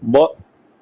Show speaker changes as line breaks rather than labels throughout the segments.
बहुत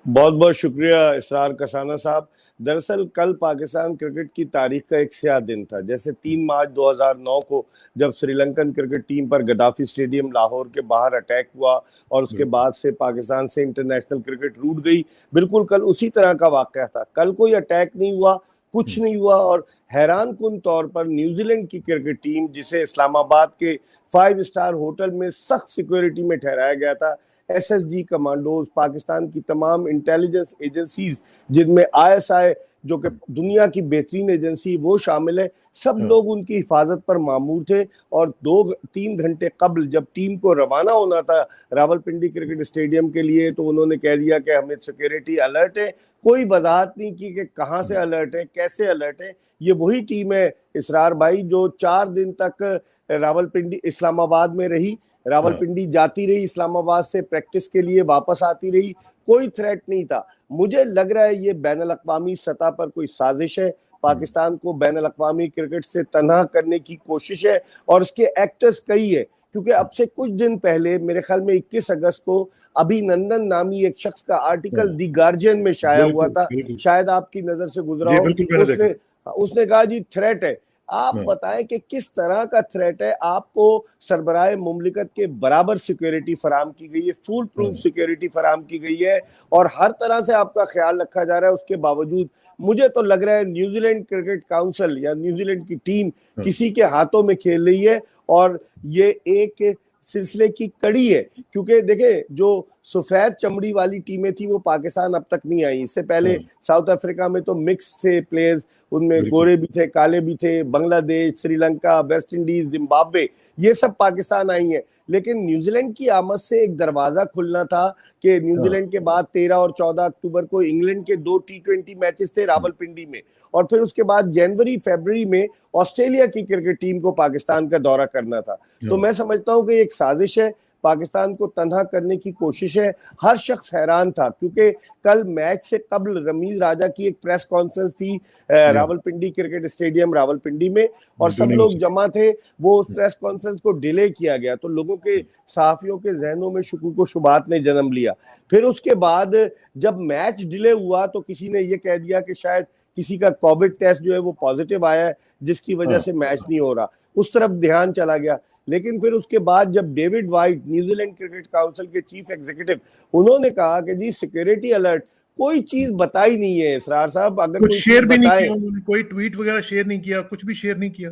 बहुत बहुत शुक्रिया इसरार कसाना साहब। दरअसल कल पाकिस्तान क्रिकेट की तारीख का एक स्याह दिन था। जैसे 3 मार्च 2009 को जब श्रीलंकन क्रिकेट टीम पर गद्दाफी स्टेडियम लाहौर के बाहर अटैक हुआ और उसके
बिल्कुल।
बाद से पाकिस्तान से इंटरनेशनल क्रिकेट रूठ गई, बिल्कुल कल उसी तरह का वाकया था। कल कोई अटैक नहीं हुआ, कुछ नहीं हुआ, और हैरान कुन तौर पर न्यूजीलैंड की क्रिकेट टीम, जिसे इस्लामाबाद के 5 स्टार होटल में सख्त सिक्योरिटी में ठहराया गया था, एसएसजी कमांडोज, पाकिस्तान की तमाम इंटेलिजेंस एजेंसीज जिनमें आईएसआई जो कि दुनिया की बेहतरीन एजेंसी वो शामिल है, सब लोग उनकी हिफाजत पर मामूर थे। और 2-3 घंटे कबल जब टीम को रवाना होना था रावलपिंडी क्रिकेट स्टेडियम के लिए, तो उन्होंने कह दिया कि हमें सिक्योरिटी अलर्ट है। कोई वजाहत नहीं की कि कहाँ से अलर्ट है, कैसे अलर्ट है। ये वही टीम है इसरार भाई जो 4 दिन तक रावलपिंडी इस्लामाबाद में रही, रावलपिंडी जाती रही, इस्लामाबाद से प्रैक्टिस के लिए वापस आती रही, कोई थ्रेट नहीं था। मुझे लग रहा है ये बैनुल अक़वामी सतह पर कोई साजिश है, पाकिस्तान को बैनुल अक़वामी क्रिकेट से तन्हा करने की कोशिश है, और इसके एक्टर्स कई है। क्योंकि अब से कुछ दिन पहले, मेरे ख्याल में 21 अगस्त को, अभिनंदन नामी एक शख्स का आर्टिकल दी गार्जियन में शाया हुआ था, शायद आपकी नजर से गुजरा हो। उसने कहा जी थ्रेट है। आप बताएं कि किस तरह का थ्रेट है। आपको सरबराह मुमलिकत के बराबर सिक्योरिटी फराम की गई है, फुल प्रूफ सिक्योरिटी फराम की गई है, और हर तरह से आपका ख्याल रखा जा रहा है। उसके बावजूद मुझे तो लग रहा है न्यूजीलैंड क्रिकेट काउंसिल या न्यूजीलैंड की टीम किसी के हाथों में खेल रही है, और ये एक सिलसिले की कड़ी है। क्योंकि देखे, जो सफेद चमड़ी वाली टीमें थी वो पाकिस्तान अब तक नहीं आई। इससे पहले साउथ अफ्रीका में तो मिक्स थे प्लेयर्स, उनमें गोरे भी थे, काले भी थे। Bangladesh, Sri Lanka, West Indies, Zimbabwe, ये सब पाकिस्तान आई है। लेकिन न्यूजीलैंड की आमद से एक दरवाजा खुलना था कि न्यूजीलैंड के बाद 13 और 14 अक्टूबर को इंग्लैंड के 2 T20 मैचेस थे रावलपिंडी में, और फिर उसके बाद जनवरी फरवरी में ऑस्ट्रेलिया की क्रिकेट टीम को पाकिस्तान का दौरा करना था। तो मैं समझता हूं कि एक साजिश है, पाकिस्तान को तन्हा करने की कोशिश है। हर शख्स हैरान था, क्योंकि कल मैच से कबल रमीज राजा की एक प्रेस कॉन्फ्रेंस थी रावलपिंडी क्रिकेट स्टेडियम रावलपिंडी में, और सब लोग जमा थे। वो प्रेस कॉन्फ्रेंस को डिले किया गया, तो लोगों के, सहाफियों के जहनों में शुकूक व शुबात ने जन्म लिया। फिर उसके बाद जब मैच डिले हुआ तो किसी ने यह कह दिया कि शायद किसी का कोविड टेस्ट जो है वो पॉजिटिव आया है, जिसकी वजह से मैच नहीं हो रहा। उस तरफ ध्यान चला गया। लेकिन फिर उसके बाद जब David white, New Zealand cricket council के चीफ एग्जीक्यूटिव, उन्होंने कहा कि जी सिक्योरिटी अलर्ट, कोई चीज बताई नहीं है इसरार साहब। अगर
कुछ शेयर भी नहीं किया उन्होंने, कोई ट्वीट वगैरह शेयर नहीं किया, कुछ भी शेयर नहीं किया,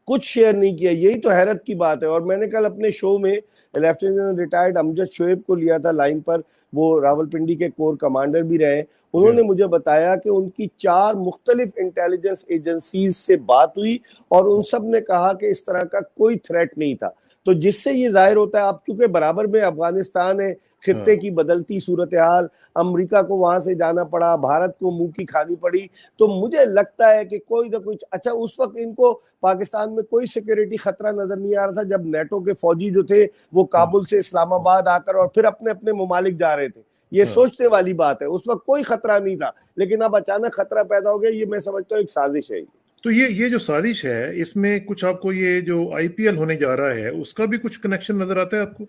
कुछ शेयर नहीं किया। यही तो हैरत की बात है। और मैंने कल अपने शो में लेफ्टिनेंट रिटायर्ड अमजद शोएब को लिया था लाइन पर, वो रावलपिंडी के कोर कमांडर भी रहे। उन्होंने मुझे बताया कि उनकी 4 मुख्तलिफ इंटेलिजेंस एजेंसीज से बात हुई, और उन सब ने कहा कि इस तरह का कोई थ्रेट नहीं था। तो जिससे ये जाहिर होता है, अब चूंकि बराबर में अफगानिस्तान है, खित्ते की बदलती सूरत हाल, अमरीका को वहां से जाना पड़ा, भारत को मुंह की खानी पड़ी, तो मुझे लगता है कि कोई ना कुछ, अच्छा उस वक्त इनको पाकिस्तान में कोई सिक्योरिटी खतरा नजर नहीं आ रहा था जब नेटो के फौजी जो थे वो काबुल से इस्लामाबाद आकर और फिर अपने अपने ममालिक जा रहे थे। ये सोचने वाली बात है, उस वक्त कोई खतरा नहीं था, लेकिन अब अचानक खतरा पैदा हो गया। ये मैं समझता हूँ एक साजिश है।
तो ये जो साजिश है, इसमें कुछ आपको, ये जो आईपीएल होने जा रहा है उसका भी कुछ कनेक्शन नजर आता है आपको?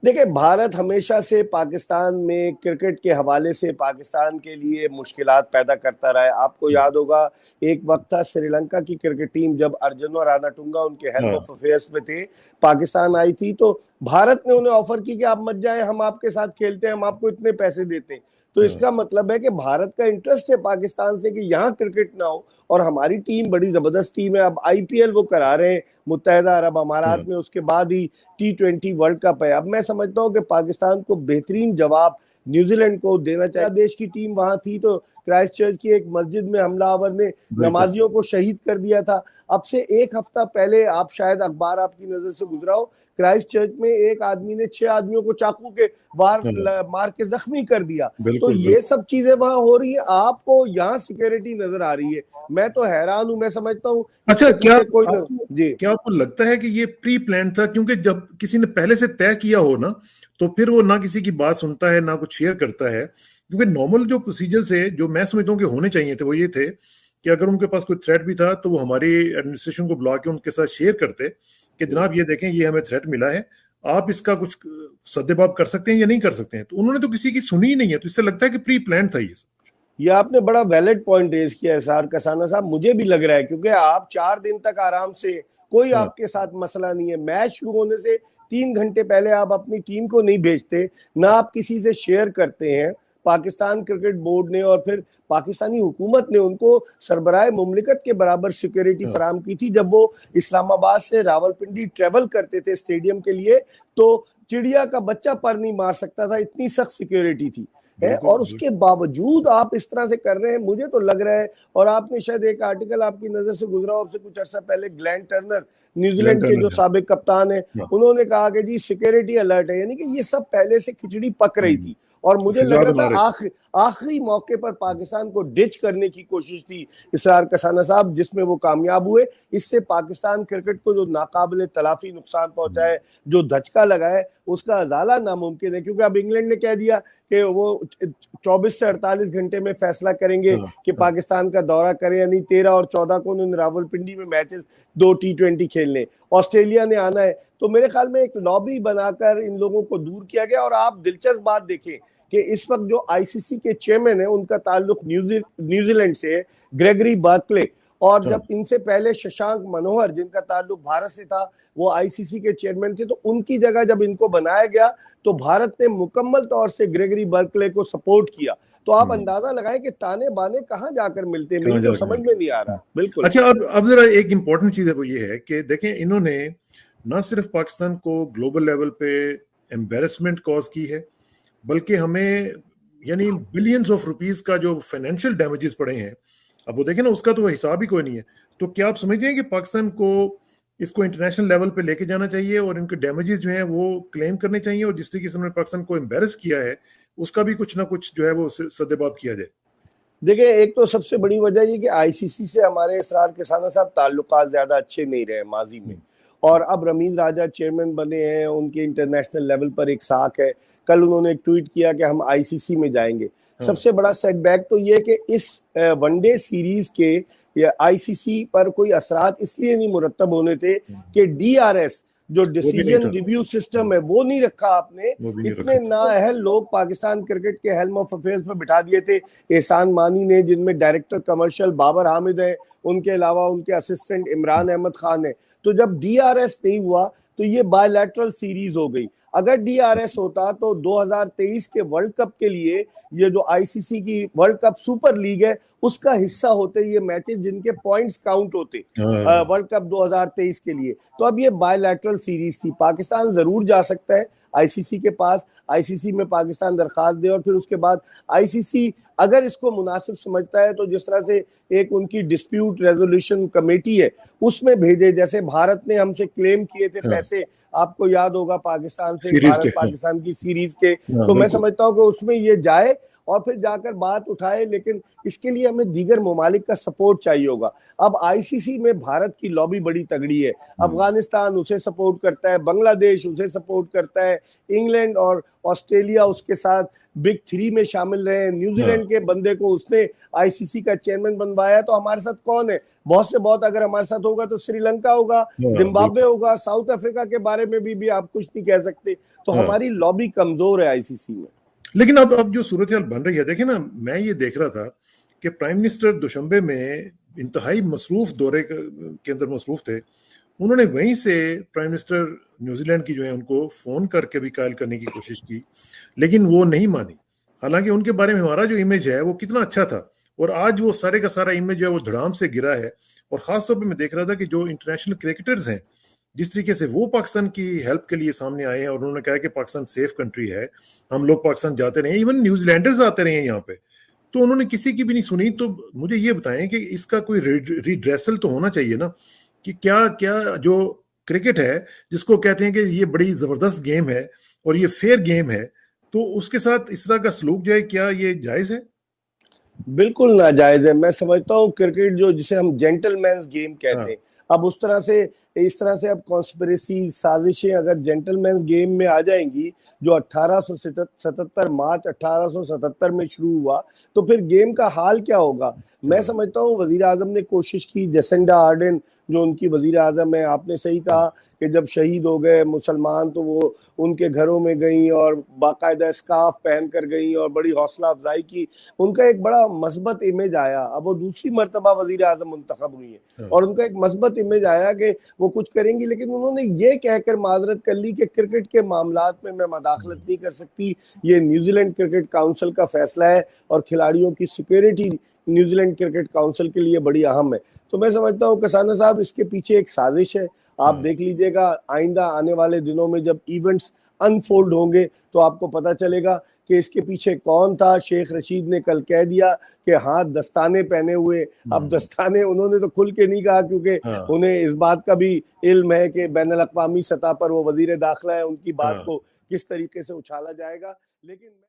देखिए, भारत हमेशा से पाकिस्तान में क्रिकेट के हवाले से पाकिस्तान के लिए मुश्किलात पैदा करता रहा है। आपको याद होगा, एक वक्त था श्रीलंका की क्रिकेट टीम, जब अर्जुन रानाटुंगा उनके हेल्प ऑफ अफेयर्स में थे, पाकिस्तान आई थी, तो भारत ने उन्हें ऑफर की कि आप मत जाएं, हम आपके साथ खेलते हैं, हम आपको इतने पैसे देते हैं। तो इसका मतलब है कि भारत का इंटरेस्ट है पाकिस्तान से कि यहाँ क्रिकेट ना हो, और हमारी टीम बड़ी जबरदस्त टीम है। अब आईपीएल वो करा रहे हैं मुत्तहिदा अरब अमारात में, उसके बाद ही T20 वर्ल्ड कप है। अब मैं समझता हूँ कि पाकिस्तान को बेहतरीन जवाब न्यूजीलैंड को देना चाहिए। देश की टीम वहां थी तो क्राइस्ट चर्च की एक मस्जिद में हमलावर ने नमाजियों को शहीद कर दिया था। अब से 1 हफ्ता पहले, आप शायद अखबार आपकी नजर से गुजरा हो, क्राइस्ट चर्च में एक आदमी ने 6 आदमियों को चाकू के मार के जख्मी कर दिया। तो ये सब चीजें वहां हो रही है, आपको यहाँ सिक्योरिटी नजर आ रही है। मैं तो हैरान हूं। मैं समझता हूँ,
अच्छा, क्या आपको लगता है कि ये प्री प्लान था? क्योंकि जब किसी ने पहले से तय किया हो ना, तो फिर वो ना किसी की बात सुनता है, ना कुछ शेयर करता है। क्योंकि नॉर्मल जो प्रोसीजर से जो मैं समझता हूँ कि होने चाहिए थे, वो ये थे कि अगर उनके पास कोई थ्रेट भी था तो वो हमारी एडमिनिस्ट्रेशन को बुला के उनके साथ शेयर करते कि जनाब ये देखें, ये हमें थ्रेट मिला है, आप इसका कुछ सद्देबाब कर सकते हैं या नहीं कर सकते हैं। तो उन्होंने तो किसी की सुनी ही नहीं है, तो इससे लगता है कि प्री प्लान था ये सब।
ये आपने बड़ा वैलिड पॉइंट रेज किया है सर कसाना साहब, मुझे भी लग रहा है, क्योंकि आप 4 दिन तक आराम से, कोई
हाँ।
आपके साथ मसला नहीं है, मैच शुरू होने से 3 घंटे पहले आप अपनी टीम को नहीं भेजते, ना आप किसी से शेयर करते हैं। पाकिस्तान क्रिकेट बोर्ड ने और फिर पाकिस्तानी हुकूमत ने उनको सरबराह मुमलिकत के बराबर सिक्योरिटी
हाँ।
फराम की थी। जब वो इस्लामाबाद से रावलपिंडी ट्रेवल करते थे स्टेडियम के लिए, तो चिड़िया का बच्चा पर नहीं मार सकता था, इतनी सख्त सिक्योरिटी थी है। और उसके बावजूद आप इस तरह से कर रहे हैं, मुझे तो लग रहा है। और आपने शायद एक आर्टिकल आपकी नजर से गुजरा हो, आपसे कुछ अर्सा पहले, ग्लेन टर्नर न्यूजीलैंड के जो साबिक कप्तान है, उन्होंने कहा कि जी सिक्योरिटी अलर्ट है, यानी कि ये सब पहले से खिचड़ी पक रही थी। और मुझे लग रहा था आखिरी मौके पर पाकिस्तान को डिच करने की कोशिश थी इसरार कसाना साहब, जिसमें वो कामयाब हुए। इससे पाकिस्तान क्रिकेट को जो नाकाबिले तलाफी नुकसान पहुंचा है, जो धचका लगा है, उसका अजाला नामुमकिन है। क्योंकि अब इंग्लैंड ने कह दिया कि वो 24 से 48 घंटे में फैसला करेंगे कि पाकिस्तान का दौरा करें या नहीं। 13 और 14 को उन्होंने रावलपिंडी में मैचेस 2 T20 खेलने, ऑस्ट्रेलिया ने आना है। तो मेरे ख्याल में एक लॉबी बनाकर इन लोगों को दूर किया गया। और आप दिलचस्प बात देखें कि इस वक्त जो आईसीसी के चेयरमैन है, उनका ताल्लुक न्यूजीलैंड से, ग्रेगरी बर्कले। और जब इनसे पहले शशांक मनोहर, जिनका ताल्लुक भारत से था, वो आईसीसी के चेयरमैन थे। तो उनकी जगह जब इनको बनाया गया, तो भारत ने मुकम्मल तौर से ग्रेगरी बर्कले को सपोर्ट किया। तो आप अंदाजा लगाएं कि ताने बाने कहां जाकर मिलते हैं, मेरी तो समझ में नहीं आ रहा। बिल्कुल।
अच्छा, अब जरा एक इंपॉर्टेंट चीज है, वो ये है कि देखें, इन्होंने ना सिर्फ पाकिस्तान को ग्लोबल लेवल पे एम्बेरसमेंट कॉज की है, बल्कि हमें यानी बिलियंस ऑफ रुपीस का जो फाइनेंशियल डैमेजेस पड़े हैं, अब वो देखें ना, उसका तो हिसाब ही कोई नहीं है। तो क्या आप समझते हैं कि पाकिस्तान को इसको इंटरनेशनल लेवल पे लेके जाना चाहिए और इनके डैमेजेस जो हैं वो क्लेम करने चाहिए, और जिस तरीके से उन्होंने पाकिस्तान को एम्बेरस किया है, उसका भी कुछ ना कुछ जो है वो सद्देबाब किया जाए?
देखिए, एक तो सबसे बड़ी वजह ये कि आईसीसी से हमारे इसरार कसाना साहब ताल्लुकात ज्यादा अच्छे नहीं रहे माजी में। और अब रमीज राजा चेयरमैन बने हैं, उनके इंटरनेशनल लेवल पर एक साख है। कल उन्होंने एक ट्वीट किया कि हम आईसीसी में जाएंगे। सबसे बड़ा सेटबैक तो ये कि इस वनडे सीरीज के या आईसीसी पर कोई असरात इसलिए नहीं मुरतब होने थे कि डीआरएस जो डिसीजन रिव्यू सिस्टम है वो नहीं रखा आपने। इतने नाअहल लोग पाकिस्तान क्रिकेट के हेल्म ऑफ अफेयर्स में बिठा दिए थे एहसान मानी ने, जिनमें डायरेक्टर कमर्शियल बाबर हामिद है, उनके अलावा उनके असिस्टेंट इमरान अहमद खान है। तो जब डीआरएस नहीं हुआ तो ये बायलैटरल सीरीज हो गई। अगर डीआरएस होता तो 2023 के वर्ल्ड कप के लिए ये जो आईसीसी की वर्ल्ड कप सुपर लीग है उसका हिस्सा होते ये मैचेस, जिनके पॉइंट्स काउंट होते वर्ल्ड कप 2023 के लिए। तो अब ये बायलैटरल सीरीज थी, पाकिस्तान जरूर जा सकता है आईसीसी के पास, आईसीसी में पाकिस्तान दरखास्त दे और फिर उसके बाद आईसीसी अगर इसको मुनासिब समझता है तो जिस तरह से एक उनकी डिस्प्यूट रेजोल्यूशन कमेटी है उसमें भेजे। जैसे भारत ने हमसे क्लेम किए थे पैसे, आपको याद होगा, पाकिस्तान से भारत पाकिस्तान की सीरीज के, तो मैं समझता हूं कि उसमें ये जाए और फिर जाकर बात उठाए। लेकिन इसके लिए हमें दीगर ममालिक का सपोर्ट चाहिए होगा। अब आईसीसी में भारत की लॉबी बड़ी तगड़ी है, अफगानिस्तान उसे सपोर्ट करता है, बांग्लादेश उसे सपोर्ट करता है, इंग्लैंड और ऑस्ट्रेलिया उसके साथ बिग 3 में शामिल रहे, न्यूजीलैंड के बंदे को उसने आईसीसी का चेयरमैन बनवाया। तो हमारे साथ कौन है? बहुत से बहुत, अगर हमारे साथ होगा तो श्रीलंका होगा, जिम्बाब्वे होगा, साउथ अफ्रीका के बारे में भी आप कुछ नहीं कह सकते। तो हमारी लॉबी कमजोर है आईसीसी में।
लेकिन अब जो सूरत हाल बन रही है, देखिए ना, मैं ये देख रहा था कि प्राइम मिनिस्टर दुशंबे में इंतहाई मसरूफ दौरे के अंदर मसरूफ थे। उन्होंने वहीं से प्राइम मिनिस्टर न्यूजीलैंड की जो है उनको फोन करके भी कायल करने की कोशिश की, लेकिन वो नहीं मानी। हालांकि उनके बारे में हमारा जो इमेज है वो कितना अच्छा था, और आज वो सारे का सारा इमेज जो है वो धड़ाम से गिरा है। और खासतौर पर मैं देख रहा था कि जो इंटरनेशनल क्रिकेटर्स हैं, जिस तरीके से वो पाकिस्तान की हेल्प के लिए सामने आए हैं और उन्होंने कहा कि पाकिस्तान सेफ कंट्री है, हम लोग पाकिस्तान जाते रहे, इवन न्यूजीलैंडर्स आते रहे यहाँ पे, तो उन्होंने किसी की भी नहीं सुनी। तो मुझे ये बताएं कि इसका कोई रिड्रेसल तो होना चाहिए ना, कि क्या क्या जो क्रिकेट है जिसको कहते हैं कि ये बड़ी जबरदस्त गेम है और ये फेयर गेम है, तो उसके साथ इस तरह का सलूक जो है, क्या ये जायज है?
बिल्कुल नाजायज है। मैं समझता हूँ क्रिकेट जो जिसे हम जेंटलमैन्स गेम कहते हैं, अब उस तरह से इस तरह से अब कॉन्स्पिरेसी साजिशें अगर जेंटलमैन्स गेम में आ जाएंगी, जो 1877 मार्च 1877 में शुरू हुआ, तो फिर गेम का हाल क्या होगा? मैं समझता हूँ वजीर आजम ने कोशिश की, जेसिंडा आर्डन जो उनकी वजीर आजम है, आपने सही कहा कि जब शहीद हो गए मुसलमान तो वो उनके घरों में गई और बाकायदा स्कार्फ पहन कर गई और बड़ी हौसला अफजाई की, उनका एक बड़ा मस्बत इमेज आया। अब वो दूसरी मर्तबा वजीर आजम मुंतखब हुई है और उनका एक मस्बत इमेज आया कि वो कुछ करेंगी, लेकिन उन्होंने ये कहकर माजरत कर ली कि क्रिकेट के मामलात में मैं मदाखलत नहीं कर सकती, ये न्यूजीलैंड क्रिकेट काउंसिल का फैसला है और खिलाड़ियों की सिक्योरिटी न्यूजीलैंड क्रिकेट काउंसिल के लिए बड़ी अहम है। तो मैं समझता हूँ कसाना साहब इसके पीछे एक साजिश है। आप देख लीजिएगा आइंदा आने वाले दिनों में जब इवेंट्स अनफोल्ड होंगे तो आपको पता चलेगा कि इसके पीछे कौन था। शेख रशीद ने कल कह दिया कि हाथ दस्ताने पहने हुए, अब दस्ताने उन्होंने तो खुल के नहीं कहा क्योंकि उन्हें इस बात का भी इल्म है कि बैनुल अक़वामी सतह पर वो वजीर दाखिला है, उनकी बात को किस तरीके से उछाला जाएगा। लेकिन